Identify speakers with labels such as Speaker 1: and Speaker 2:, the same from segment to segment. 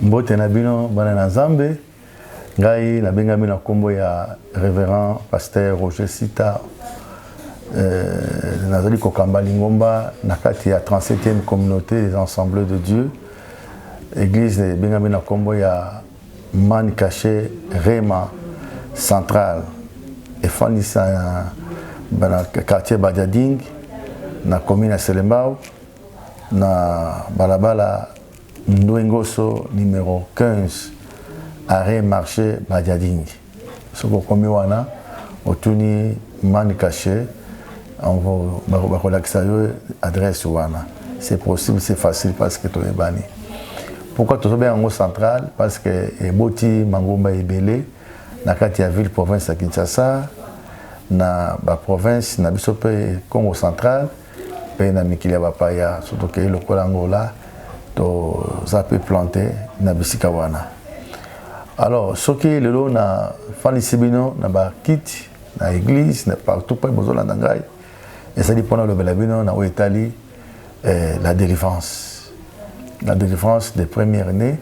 Speaker 1: Mbote na bino bana na Nzambe ngai na benga bino kombo ya révérend pasteur Roger Sita nazali kokamba lingomba na kati ya 37e communauté des ensemblés de Dieu église benga bino kombo ya Man Caché Rema central et fanisa bana quartier Badiading na commune ya Selembao na balabala Ndwengoso numéro 15 arrêt marché Badiading. Ce qu'on commet wana otuni Man Caché on va relaxer adresse wana. C'est possible, c'est facile parce que tu es banni. Pourquoi tu es bien en central? Parce que Eboti Mangomba Ebele na kati ya ville province ya Kinshasa na ba province na biso pe Congo central pe na mikili ya bapaya surtout que le Angola to zape planté na bisika wana. Alors ce qui est le lot na fanisibino na ba kit na église na partout pa bozola ndangai et ça dit pendant le belabino na Italie la délivrance des premières nés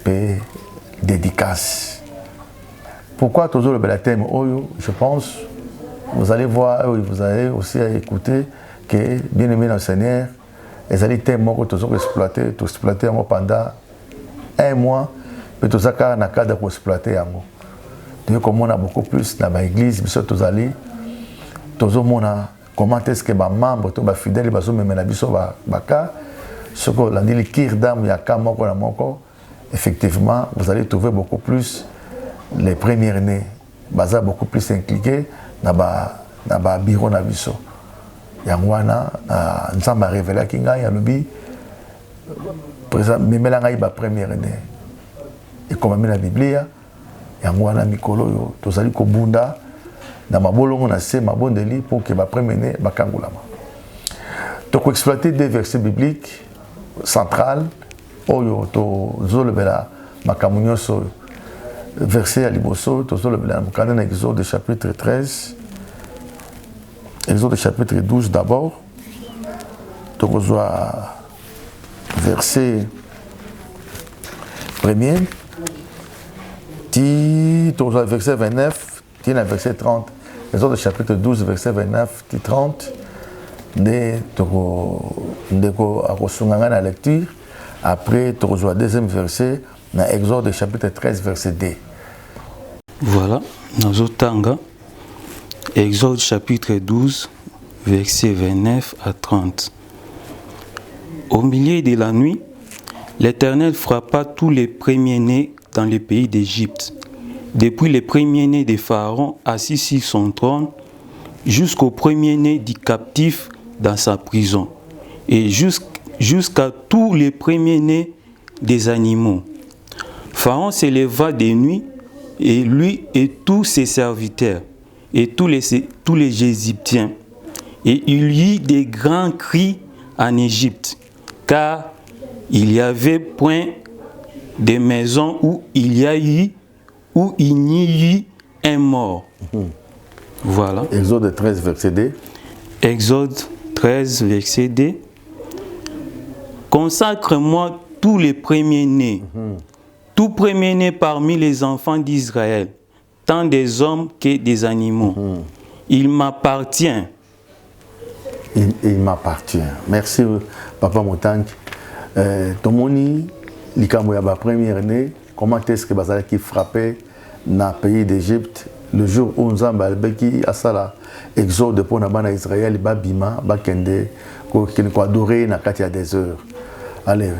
Speaker 1: et dédicace. Pourquoi toujours le belathème oyo? Je pense vous allez voir vous allez aussi écouter que bien aimé dans le Seigneur les allez tellement que toujours exploité pendant un mois mais tout ça car na cadre pour exploiter yango. Donc comme on a beaucoup plus dans l'église biso tous allés toujours mona comment est-ce que ba membre to ba fidèle bazo même na biso ba ka ce que la dit kir dam ya ka moko na moko effectivement vous allez trouver beaucoup plus les premiers nés baza beaucoup plus impliqués na ba bureau na biso yangwana nzamba révélé kinga ya lobi présent memela ngai ba première nés et comme la Bible yangwana mikolo yo tozali ko bunda na mabolongo na se mabondeli pour que ba premier né ba kangulama. Donc exploiter des versets bibliques central oyo to zolebela makamunyo so verset à liboso to zolebela mukana na Exode chapitre 13 Exode chapitre 12 d'abord to kozwa verset premier ti to kozwa verset 29 ti na verset 30 Exode chapitre 12 verset 29 ti 30 ndeko akosunganga na lecture après tu reçois deuxième verset dans Exode chapitre 13 verset 2.
Speaker 2: Voilà, nazotanga Exode chapitre 12 verset 29 à 30. Au milieu de la nuit, l'Éternel frappa tous les premiers-nés dans le pays d'Égypte, depuis les premiers-nés de Pharaon assis sur son trône jusqu'au premier-né du captif dans sa prison, et jusqu'à tous les premiers-nés des animaux. Pharaon se leva de nuit, et lui et tous ses serviteurs, et tous les Égyptiens. Et il y eut des grands cris en Égypte, car il n'y avait point de maison où il n'y eut un mort. Voilà.
Speaker 1: Exode 13, verset 2.
Speaker 2: Exode 13, verset 2. Consacre-moi tous les premiers-nés, tout premier-né parmi les enfants d'Israël, tant des hommes que des animaux. Il m'appartient.
Speaker 1: Il m'appartient. Merci, Papa Motank. Tomoni, likambo ya ba première-né, comment est-ce que bazala qui frappait dans le pays d'Égypte le jour où nous avons asala exode pour na Israël babima bakende ko adorer na katia des heures. Allez,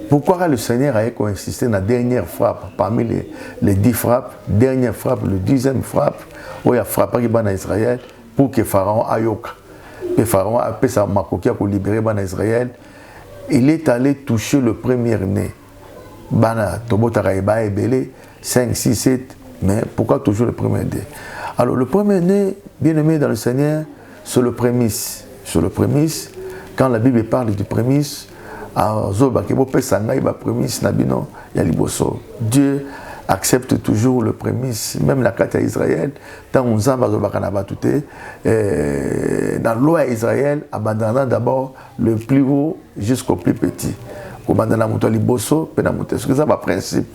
Speaker 1: pourquoi le Seigneur a insisté na dernière frappe parmi les 10 frappes, dernière frappe, le 10e frappe où il a frappé bana Israël pour que Pharaon ayoka. Que Pharaon a fait sa makokia pour libérer bana Israël. Il est allé toucher le premier-né. Bana tobotara eba ebele 5 6 7 mais pourquoi toujours le premier-né? Alors le premier-né, bien-aimé dans le Seigneur, c'est le prémisse. Sur le prémisse, quand la Bible parle du prémisse, Dieu accepte toujours le prémisse, même la carte à Israël, dans la loi à Israël, abandonnant d'abord le plus haut jusqu'au plus petit. commandant na moto liboso pe na moto c'est ça ba principe.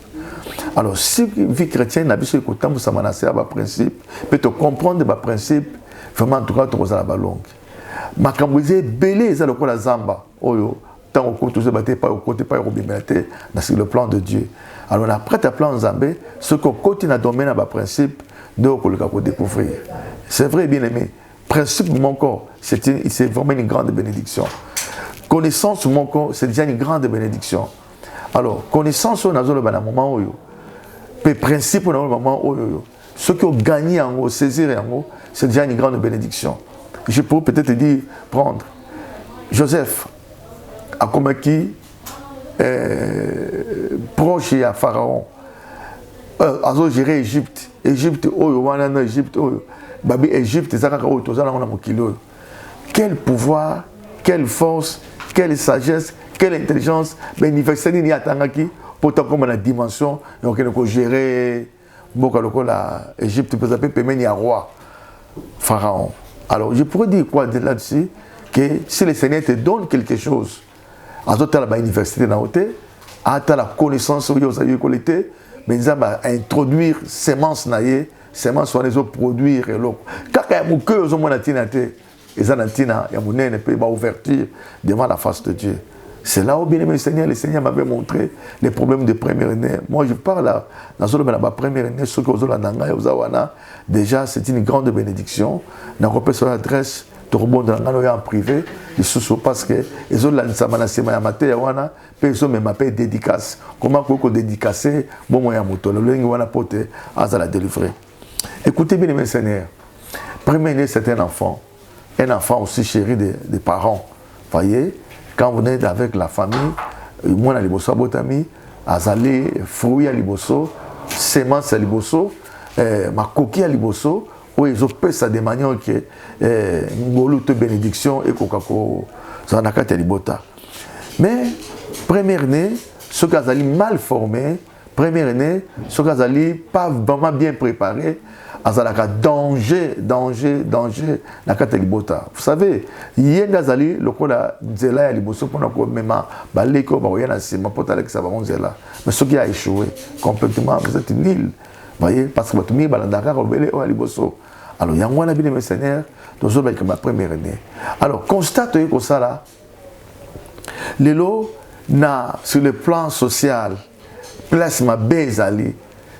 Speaker 1: Alors si vie chrétienne na biso ko tambu sa manase ba principe peut te comprendre ba principe vraiment en tout cas to za la balongue makambo ze belé za lokola zamba oyo tant ko to se baté pas au côté pas robimete dans le plan de Dieu. Alors après ta plan Nzambe ce que côté na domaine ba principe de ko le ko découvrir. C'est vrai bien aimé, principe mon corps c'est vraiment une grande bénédiction. Connaissance mon corps c'est déjà une grande bénédiction. Alors connaissance on a zo le bana moment oyo pe principe on a le moment oyo ce que gagner en saisir en c'est déjà une grande bénédiction. Je peux peut-être dire prendre Joseph a comme qui proche à Pharaon a géré Égypte oyo wana na Égypte oyo babi Égypte ezaka oyo tozala na mokilo. Quel pouvoir, quelle force, quelle sagesse, quelle intelligence ben université ni atangaki pour ta comme la dimension donc on gérer boka lokola Égypte peut s'appeler pemeni à roi Pharaon. Alors je pourrais dire quoi de là-dessus que si le Seigneur te donne quelque chose à la université na hauteur à la connaissance où vous avez collecté mais ça va introduire semences naie semences sur les autres produire et l'eau kaka mu que aux hommes natinate et ça natina ya munene peut ba ouverture devant la face de Dieu. C'est là où bien aimé le Seigneur m'avait montré les problèmes de première année. Moi je parle là dans la première année ce que vous avez déjà c'est une grande bénédiction. N'a pas sur l'adresse de rebondir en privé parce que les autres là ça m'a laissé ma maté wana personne me m'appelle dédicace. Comment qu'on dédicacer bon moyen moto le lingue wana porter à la délivrer. Écoutez bien aimé Seigneur. Première année c'est un enfant aussi chéri des parents. Voyez quand vous êtes avec la famille, moi na liboso botami, azali fruit à liboso, semence à liboso, ma coquille à liboso, où ils ont fait ça de manière que ngolu te bénédiction et kokako zanakati à libota. Mais première année, ceux qui azali mal formés, première année, ceux qui azali pas vraiment bien préparés, azalaka danger na kata libota. Vous savez, yenga zali lokola nzela ya liboso pona ko mema baleko ba yana sima pota lekisa ba nzela. Mais ce qui a échoué complètement, vous êtes nul. Voyez parce que batumi balandaka robele o liboso. Alors yango na bien Seigneur, tozo ba ma première année. Alors constate que ça là lelo na sur le plan social place ma bezali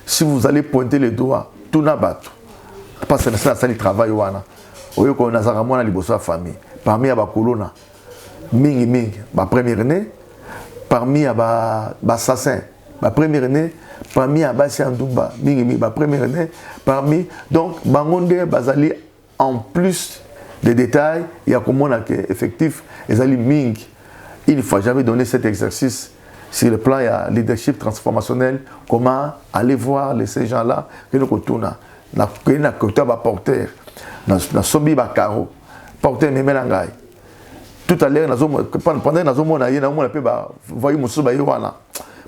Speaker 1: si vous allez pointer le doigt tout na bato parce que ça le travail wana oyo ko na zaka mwana liboso ya famille parmi aba kolona mingi ba première année parmi aba assassin ba première année parmi aba siandumba mingi ba première année parmi donc bangonde bazali en plus des détails il y a comme on a que effectif ezali mingi. Il ne faut jamais donner cet exercice sur le plan leadership transformationnel, comment aller voir ces gens-là que nous retournons. Nous avons porteur, nous sommes carreau, porteur memelangai. Tout à l'heure, pendant que nous avons voyé Moussouba Yowana,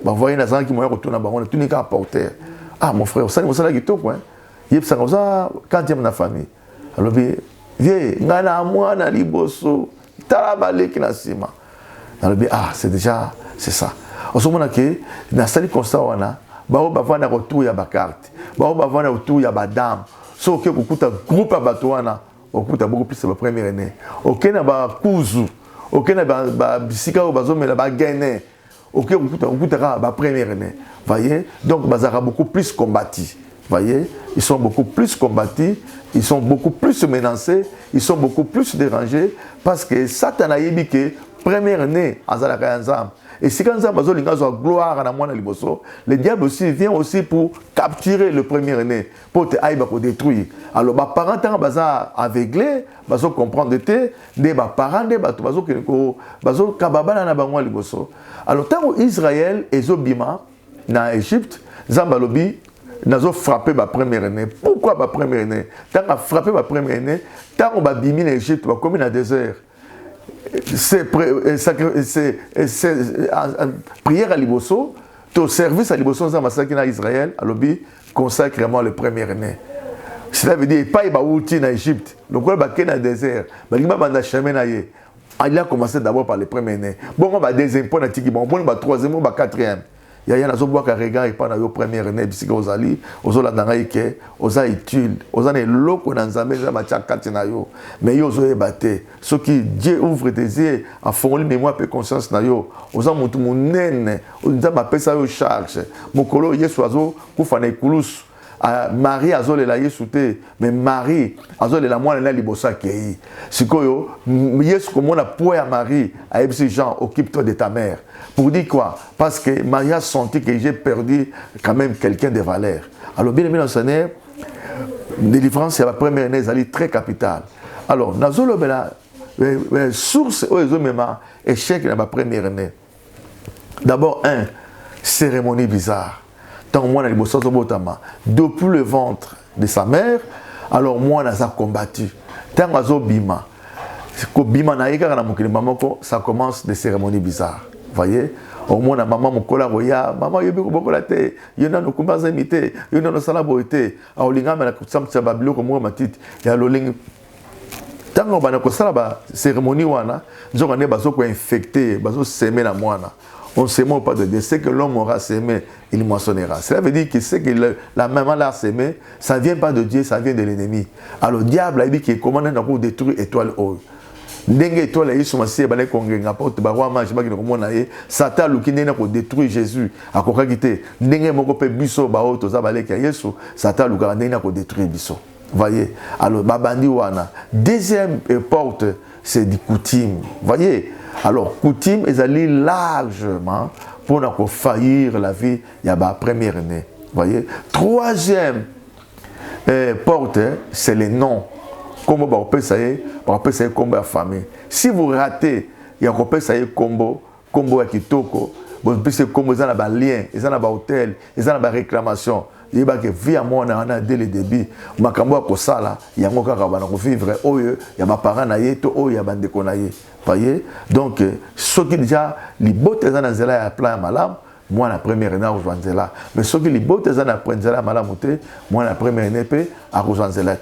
Speaker 1: voyé les gens qui m'ont retourné, on a tout un porteur. Ah mon frère, ça c'est là qui tourne, il y a ça quand il y a ma famille. Alors viens, ngana moi na liboso, talabale qui na sima. C'est déjà, c'est ça. En ce moment-là, dans la salle constat, on a un retour à la carte, un retour à la dame. Si on a un groupe à Batouana, on a beaucoup plus de la première année. Ok, on a un cousu, ok, on a un bisika ou un gagné, ok, on a la première année. Voyez, donc on a beaucoup plus combattu. Voyez, ils sont beaucoup plus combattus, ils sont beaucoup plus menacés, ils sont beaucoup plus dérangés parce que Satan a dit que première année à Zalaka. Et si quand ça a gloire à la moine liboso, le diable aussi vient aussi pour capturer le premier année, pour te aïe pour détruire. Alors les parents tant baza aveuglés, bazo comprendre te, des parents des bato bazo kababana na bango liboso. Alors tant Israël et Zobima na Égypte, Zambalobi nazo frappé ma première année. Pourquoi ma première année? Tant a frappé ma première année, tant on va bimi en Égypte, on va comme dans le désert. C'est prière à Liboso, ton service à Liboso, dans massacre en Israël, à l'objet consacrément le premier année. Cela veut dire pas y outil en Égypte, le quoi baké dans le désert, bah il m'a bandé chemin naïe. Il a commencé d'abord par les premiers nés. Bon, on va deuxième point, bon, on troisième, on va quatrième. Il y a un regard et pas dans première année, puisque vous allez, vous allez dans les quais, vous allez utile, vous allez l'eau dans la maison, mais vous allez battre. Ce qui Dieu ouvre tes yeux, en fond, mémoire et conscience, vous allez monter mon nez, vous allez ça au charge. Mon colo, il y a soiseau, vous faites des coulous. Marie a zolé la yesute, mais Marie a zolé la moine la libosa kei. Sikoyo, yesu comme on a poé à Marie, à Ebsi Jean, occupe-toi de ta mère. Pour dire quoi? Parce que Marie a senti que j'ai perdu quand même quelqu'un de valeur. Alors, bien aimé dans le Seigneur, délivrance, c'est la première année, elle est très capitale. Alors, Nazolo, la source, échec dans la première année. D'abord, cérémonie bizarre. Tant moi, depuis le ventre de sa mère, alors moi, on a combattu. Tant bima, ça commence des cérémonies bizarres. Vous voyez? Au moins, maman, mon collègue, maman, il y a beaucoup de thé, il y a nos combats imités, il y a nos salabotés. Alors, les gars, il y a le tant qu'on a une cérémonie, nous avons infecté, nous avons sémé la moine. On ne sème pas de Dieu. C'est que l'homme aura sémé, il moissonnera. Cela veut dire que c'est que la maman l'a sémé, ça ne vient pas de Dieu, ça vient de l'ennemi. Alors le diable a dit qu'il commande pour détruire l'étoile haute. Ndenge étoile yi sumasi ba ko ngenga porte ba wa manche ba ki ko mona ye Satan lukine na ko détruire Jésus akoka kité ndenge moko pe biso ba o toza ba leki Yesu Satan lukana ndenge na ko détruire biso. Voyez. Alors babandi wana deuxième porte c'est du coutume. Voyez. Alors, coutume, ils allaient largement pour ne faillir la vie, il y a la première année. Voyez. Troisième porte, c'est les noms. Comme on peut savoir comme la famille. Si vous ratez, il y a un combo à Kitoko, vous pouvez comme ils ont un lien, ils ont un hôtel, ils ont une réclamation. Il y a des vie à moi dès le début. Je il y a un vivre, il y a des parents, il y a des voyez. Donc, ceux qui déjà, les bottes dans la plan malam, moi la première année à Rosanzela. Mais ceux qui les bottes dans la première malamoté, moi la première année à Rosanzela.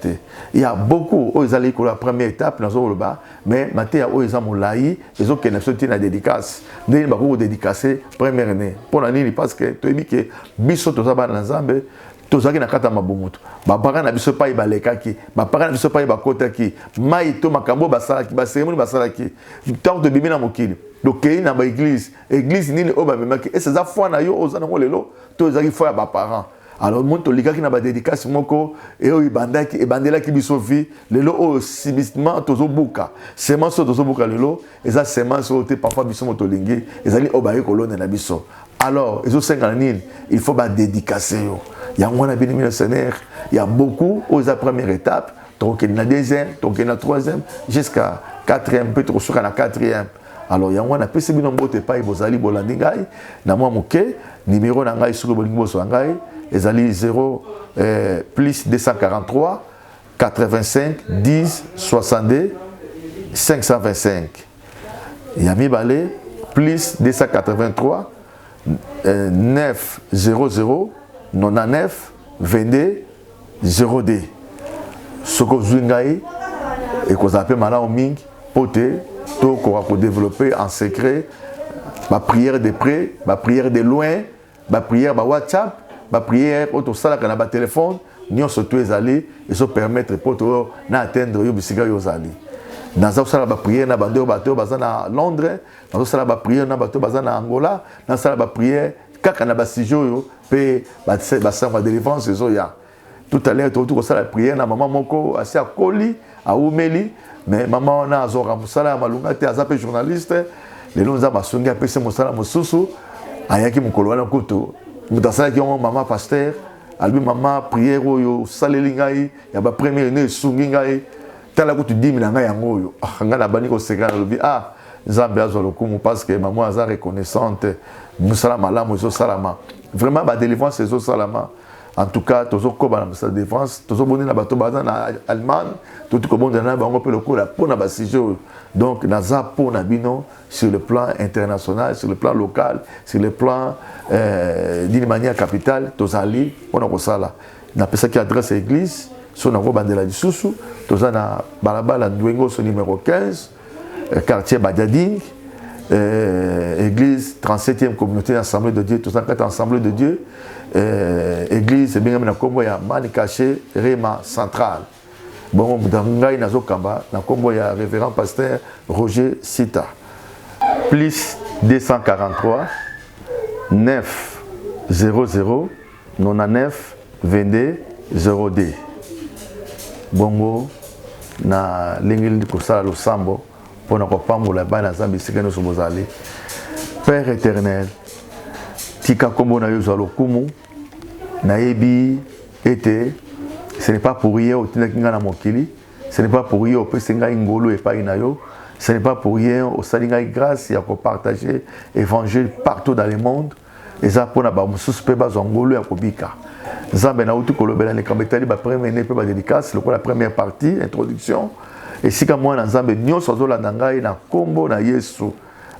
Speaker 1: Il y a beaucoup, ils allaient pour la première étape dans le bas, mais maintenant ils ont moulaï, ils ont qu'une sorte de dédicace. Ils ont dédicacé première année. Pour l'année, parce que tu as dit que biso to zaba dans Zambé. Tozaki na kata mabumutu bapaka na biso pa ibalekaki bapaka na biso pa ibakotaki mai to makambo basalaki baseremoni basalaki tant de bibi na mokili donc na ba église nini o ba memaki et ces afwa na yo ozana ngo lelo tozaki foi ya ba parents alors monto likaki na ba dédicace moko et o ibandaki ebandelaki biso vie lelo o sibistement tozo buka semence tozo buka lelo eza semence o te parfois biso moto lingi ezali o ba yekolone na biso alors ezo senga nini il faut ba dédicacer yo. Il y a moins de Seigneur, il y a beaucoup aux première étape, donc il y a la deuxième, donc il y a la troisième, jusqu'à quatrième, peut-être sur la quatrième. Alors il y a moins de PC Binombote Pai Bozali Bolandingai, Namwa Mouké, numéro Nangai sur le Bolingo Sangai, Ezali 0 plus 243 85 10 62 525. Il y a Mibale plus 283 9 00 99 22 02. Ce que vous avez et que vous appelez maintenant au Ming, poté, tout qu'on développer en secret, ma prière de près, ma prière de loin, ma prière par WhatsApp, ma prière auto sala kana ba téléphone, nous surtout les aller et se permettre pour atteindre yo bisiga yo zali. Dans ça sala ba prière na bando bateau bazana Londres, dans ça sala ba prière na bateau bazana Angola, dans ça sala ba prière kaka na ba sijo pe ba samba de défense ezoya. Tout à l'heure tout ça la prière na maman moko asi akoli a umeli mais maman na azora musala malunga te azape journaliste les lonza basunga pe se musala mususu ayaki mukolo wana kutu mutasala ki maman pasteur albi maman prière oyo saleli ngai ya ba première ne sungi ngai tala kutu 10 000 ngai yango oyo ngana bani ko sekana lobi Nzambe azolo kumu parce que maman aza reconnaissante musala malamu zo salama vraiment ba délivrance zo salama. En tout cas, toujours comme dans sa défense, toujours bon na bato bazan na Allemagne, tout comme bon na bango pe le coup la pour na basijo. Donc naza pour na bino sur le plan international, sur le plan local, sur le plan d'une manière capitale, tozali on a kosala. Na pesa qui adresse l'église, sur na bandela du susu, tozana balabala Ndwengo so numéro 15. quartier Badiading, église 37e communauté Assemblée de Dieu, 204 Assemblée de Dieu, église Bengami Kombo ya Mani Caché, Rema Central. Bon, Moudangai Nazokamba, na Kombo ya révérend pasteur Roger Sita. Plus 243 9 00 99 22 02. Bongo na lingili kosala losambo pour na kopambola bana Nzambe sika no sobozali. Père éternel, tika kombo na yo za lokumu na yebi ete ce n'est pas pour rien au tinaki na mokili, ce n'est pas pour rien au pesenga ngolo epai na yo, ce n'est pas pour rien au salinga grâce ya ko partager évangile partout dans le monde. Eza pona ba mususu pe ba zongolo ya kobika. Nzambe na utu kolobela ne kambetali ba premier ne pe ba dédicace le la première partie introduction et sika mwana Nzambe nyonso azolanda ngai na kombo na Yesu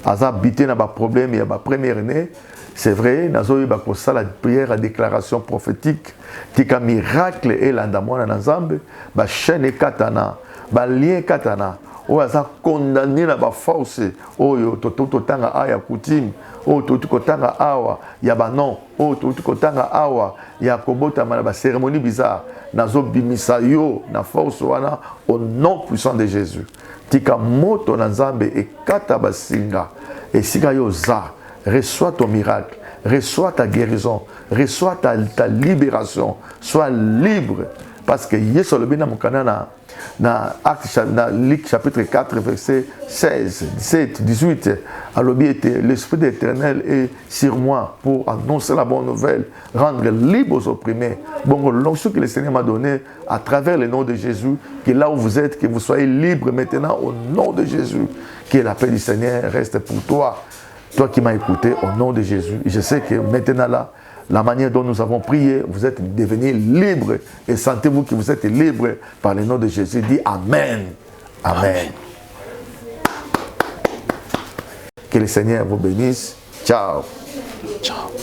Speaker 1: aza bité na ba problème ya ba première ne. C'est vrai, nazo ba ko sala prière à déclaration prophétique tika miracle et landa mwana na Nzambe ba chaîne katana ba lien katana o aza condamné na ba force oyo toto tanga aya coutume o toto kotanga awa ya ba non o toto kotanga awa ya kobota na ba cérémonie bizarre nazo bimisa yo na force wana au nom puissant de Jésus tika moto na Nzambe e kata basinga et sika yo za reçois ton miracle, reçois ta guérison, reçois ta libération, sois libre parce que Yesu le bina mukana na acte na Luc chapitre 4 verset 16 17 18 alobi était l'esprit de l'Éternel est sur moi pour annoncer la bonne nouvelle, rendre libre aux opprimés. Bon, l'onction que le Seigneur m'a donné à travers le nom de Jésus, que là où vous êtes, que vous soyez libres maintenant au nom de Jésus, que la paix du Seigneur reste pour toi. Toi qui m'as écouté, au nom de Jésus, je sais que maintenant là, la manière dont nous avons prié, vous êtes devenus libres et sentez-vous que vous êtes libres par le nom de Jésus. Dis Amen. Amen. Amen. Que le Seigneur vous bénisse. Ciao.
Speaker 2: Ciao.